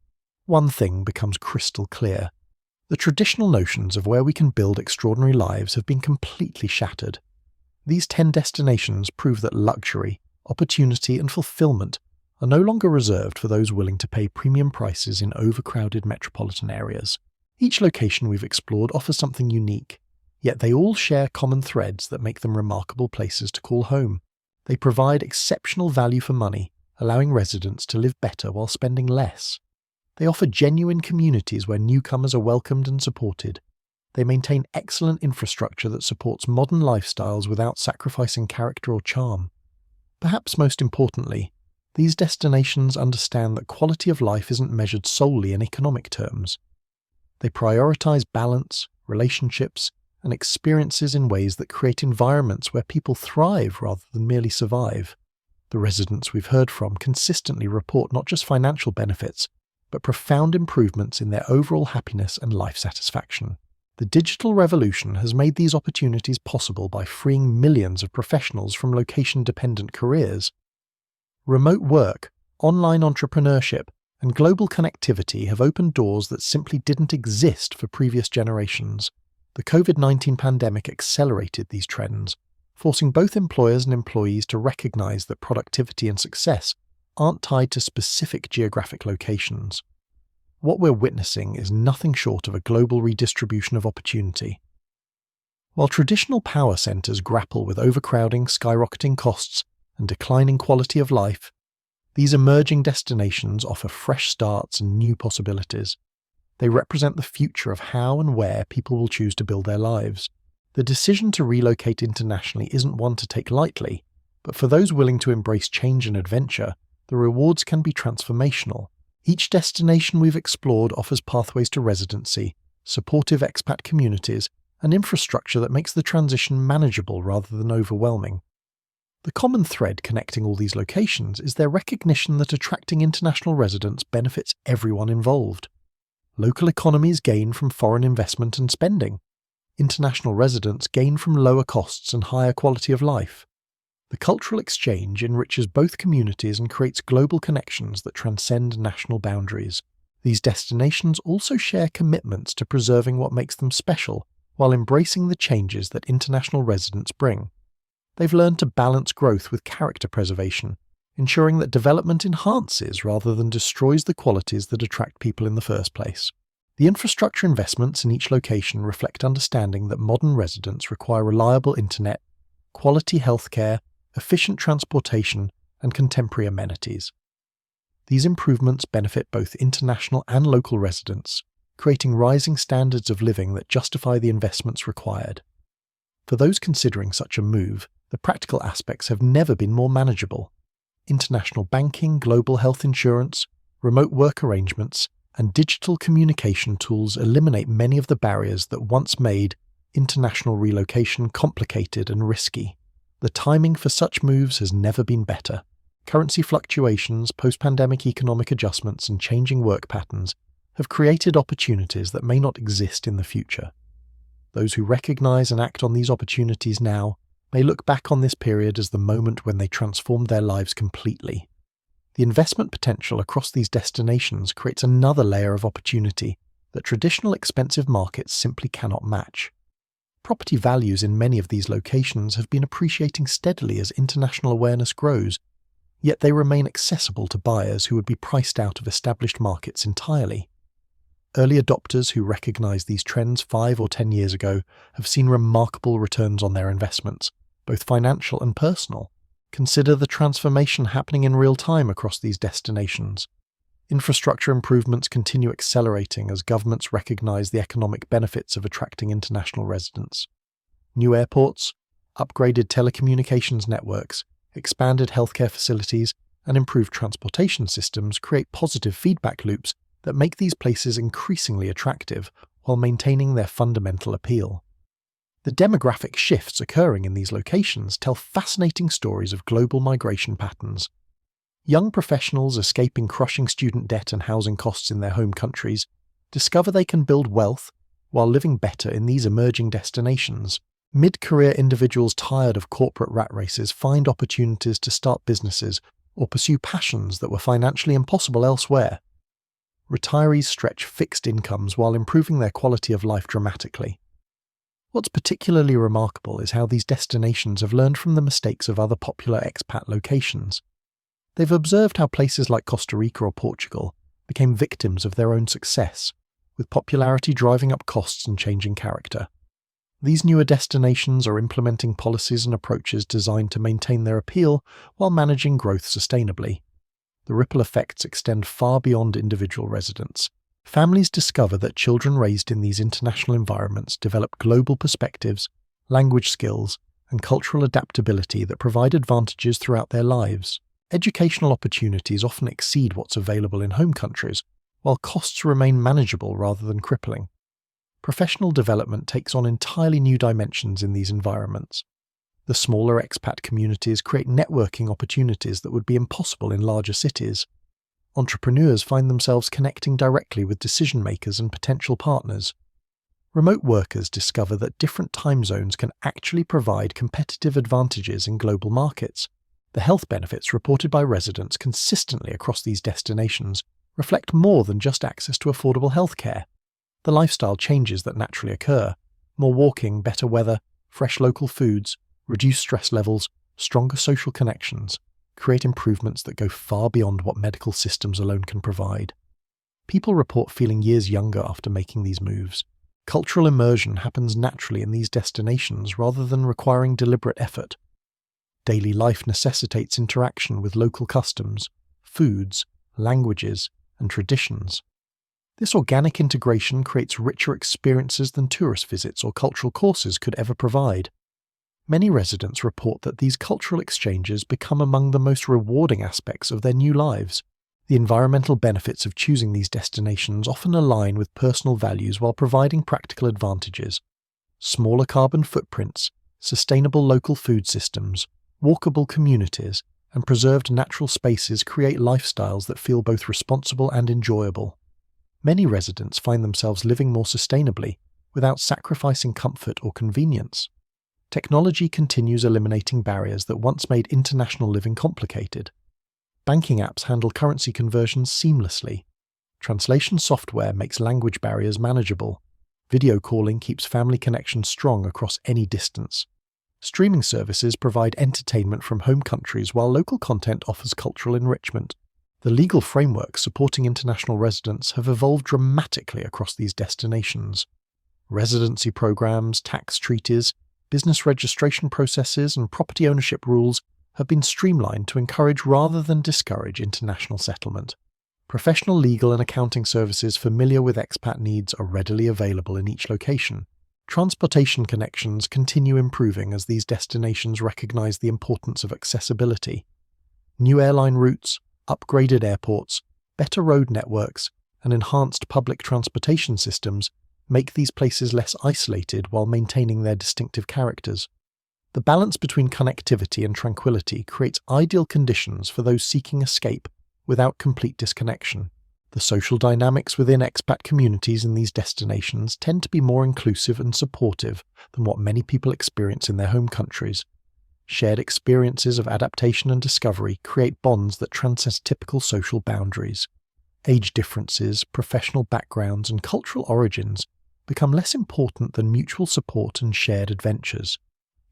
one thing becomes crystal clear. The traditional notions of where we can build extraordinary lives have been completely shattered. These 10 destinations prove that luxury, opportunity, and fulfillment are no longer reserved for those willing to pay premium prices in overcrowded metropolitan areas. Each location we've explored offers something unique, yet they all share common threads that make them remarkable places to call home. They provide exceptional value for money, allowing residents to live better while spending less. They offer genuine communities where newcomers are welcomed and supported. They maintain excellent infrastructure that supports modern lifestyles without sacrificing character or charm. Perhaps most importantly, these destinations understand that quality of life isn't measured solely in economic terms. They prioritize balance, relationships, and experiences in ways that create environments where people thrive rather than merely survive. The residents we've heard from consistently report not just financial benefits, but profound improvements in their overall happiness and life satisfaction. The digital revolution has made these opportunities possible by freeing millions of professionals from location-dependent careers. Remote work, online entrepreneurship, and global connectivity have opened doors that simply didn't exist for previous generations. The COVID-19 pandemic accelerated these trends, forcing both employers and employees to recognize that productivity and success aren't tied to specific geographic locations. What we're witnessing is nothing short of a global redistribution of opportunity. While traditional power centers grapple with overcrowding, skyrocketing costs, and declining quality of life, these emerging destinations offer fresh starts and new possibilities. They represent the future of how and where people will choose to build their lives. The decision to relocate internationally isn't one to take lightly, but for those willing to embrace change and adventure, the rewards can be transformational. Each destination we've explored offers pathways to residency, supportive expat communities, and infrastructure that makes the transition manageable rather than overwhelming. The common thread connecting all these locations is their recognition that attracting international residents benefits everyone involved. Local economies gain from foreign investment and spending. International residents gain from lower costs and higher quality of life. The cultural exchange enriches both communities and creates global connections that transcend national boundaries. These destinations also share commitments to preserving what makes them special, while embracing the changes that international residents bring. They've learned to balance growth with character preservation, ensuring that development enhances rather than destroys the qualities that attract people in the first place. The infrastructure investments in each location reflect understanding that modern residents require reliable internet, quality healthcare, efficient transportation, and contemporary amenities. These improvements benefit both international and local residents, creating rising standards of living that justify the investments required. For those considering such a move, the practical aspects have never been more manageable. International banking, global health insurance, remote work arrangements, and digital communication tools eliminate many of the barriers that once made international relocation complicated and risky. The timing for such moves has never been better. Currency fluctuations, post-pandemic economic adjustments, and changing work patterns have created opportunities that may not exist in the future. Those who recognize and act on these opportunities now may look back on this period as the moment when they transformed their lives completely. The investment potential across these destinations creates another layer of opportunity that traditional expensive markets simply cannot match. Property values in many of these locations have been appreciating steadily as international awareness grows, yet they remain accessible to buyers who would be priced out of established markets entirely. Early adopters who recognized these trends 5 or 10 years ago have seen remarkable returns on their investments, both financial and personal. Consider the transformation happening in real time across these destinations. Infrastructure improvements continue accelerating as governments recognize the economic benefits of attracting international residents. New airports, upgraded telecommunications networks, expanded healthcare facilities, and improved transportation systems create positive feedback loops that make these places increasingly attractive while maintaining their fundamental appeal. The demographic shifts occurring in these locations tell fascinating stories of global migration patterns. Young professionals escaping crushing student debt and housing costs in their home countries discover they can build wealth while living better in these emerging destinations. Mid-career individuals tired of corporate rat races find opportunities to start businesses or pursue passions that were financially impossible elsewhere. Retirees stretch fixed incomes while improving their quality of life dramatically. What's particularly remarkable is how these destinations have learned from the mistakes of other popular expat locations. They've observed how places like Costa Rica or Portugal became victims of their own success, with popularity driving up costs and changing character. These newer destinations are implementing policies and approaches designed to maintain their appeal while managing growth sustainably. the ripple effects extend far beyond individual residents. Families discover that children raised in these international environments develop global perspectives, language skills, and cultural adaptability that provide advantages throughout their lives. Educational opportunities often exceed what's available in home countries, while costs remain manageable rather than crippling. Professional development takes on entirely new dimensions in these environments. The smaller expat communities create networking opportunities that would be impossible in larger cities. Entrepreneurs find themselves connecting directly with decision makers and potential partners. Remote workers discover that different time zones can actually provide competitive advantages in global markets. The health benefits reported by residents consistently across these destinations reflect more than just access to affordable healthcare. The lifestyle changes that naturally occur — more walking, better weather, fresh local foods, reduced stress levels, stronger social connections — create improvements that go far beyond what medical systems alone can provide. People report feeling years younger after making these moves. Cultural immersion happens naturally in these destinations rather than requiring deliberate effort. Daily life necessitates interaction with local customs, foods, languages, and traditions. This organic integration creates richer experiences than tourist visits or cultural courses could ever provide. Many residents report that these cultural exchanges become among the most rewarding aspects of their new lives. The environmental benefits of choosing these destinations often align with personal values while providing practical advantages. Smaller carbon footprints, sustainable local food systems, walkable communities, and preserved natural spaces create lifestyles that feel both responsible and enjoyable. Many residents find themselves living more sustainably, without sacrificing comfort or convenience. Technology continues eliminating barriers that once made international living complicated. Banking apps handle currency conversions seamlessly. Translation software makes language barriers manageable. Video calling keeps family connections strong across any distance. Streaming services provide entertainment from home countries while local content offers cultural enrichment. The legal frameworks supporting international residents have evolved dramatically across these destinations. Residency programs, tax treaties, business registration processes, and property ownership rules have been streamlined to encourage rather than discourage international settlement. Professional legal and accounting services familiar with expat needs are readily available in each location. Transportation connections continue improving as these destinations recognize the importance of accessibility. New airline routes, upgraded airports, better road networks, and enhanced public transportation systems make these places less isolated while maintaining their distinctive characters. The balance between connectivity and tranquility creates ideal conditions for those seeking escape without complete disconnection. The social dynamics within expat communities in these destinations tend to be more inclusive and supportive than what many people experience in their home countries. Shared experiences of adaptation and discovery create bonds that transcend typical social boundaries. Age differences, professional backgrounds, and cultural origins become less important than mutual support and shared adventures.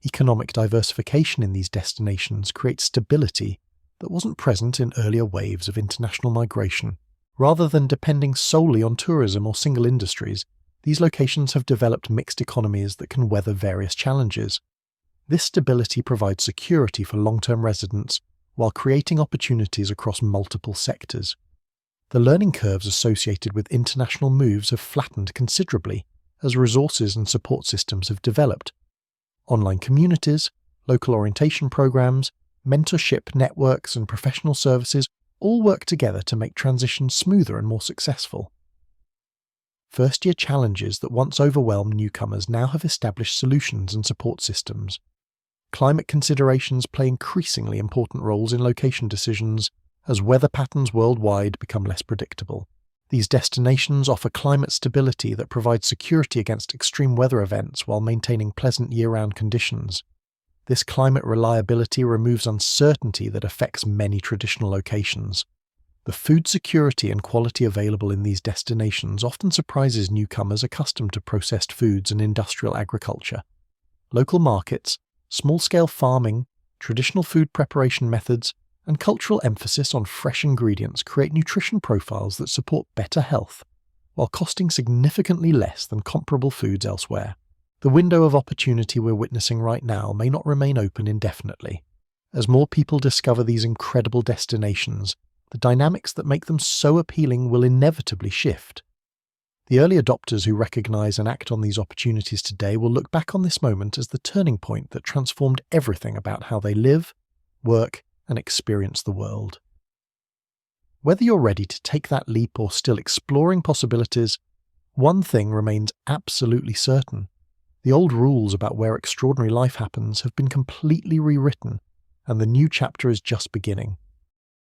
Economic diversification in these destinations creates stability that wasn't present in earlier waves of international migration. Rather than depending solely on tourism or single industries, these locations have developed mixed economies that can weather various challenges. This stability provides security for long-term residents while creating opportunities across multiple sectors. The learning curves associated with international moves have flattened considerably as resources and support systems have developed. Online communities, local orientation programs, mentorship networks, and professional services all work together to make transitions smoother and more successful. First-year challenges that once overwhelmed newcomers now have established solutions and support systems. Climate considerations play increasingly important roles in location decisions as weather patterns worldwide become less predictable. These destinations offer climate stability that provides security against extreme weather events while maintaining pleasant year-round conditions. This climate reliability removes uncertainty that affects many traditional locations. The food security and quality available in these destinations often surprises newcomers accustomed to processed foods and industrial agriculture. Local markets, small-scale farming, traditional food preparation methods, and cultural emphasis on fresh ingredients create nutrition profiles that support better health, while costing significantly less than comparable foods elsewhere. The window of opportunity we're witnessing right now may not remain open indefinitely. As more people discover these incredible destinations, the dynamics that make them so appealing will inevitably shift. The early adopters who recognize and act on these opportunities today will look back on this moment as the turning point that transformed everything about how they live, work, and experience the world. Whether you're ready to take that leap or still exploring possibilities, one thing remains absolutely certain. The old rules about where extraordinary life happens have been completely rewritten, and the new chapter is just beginning.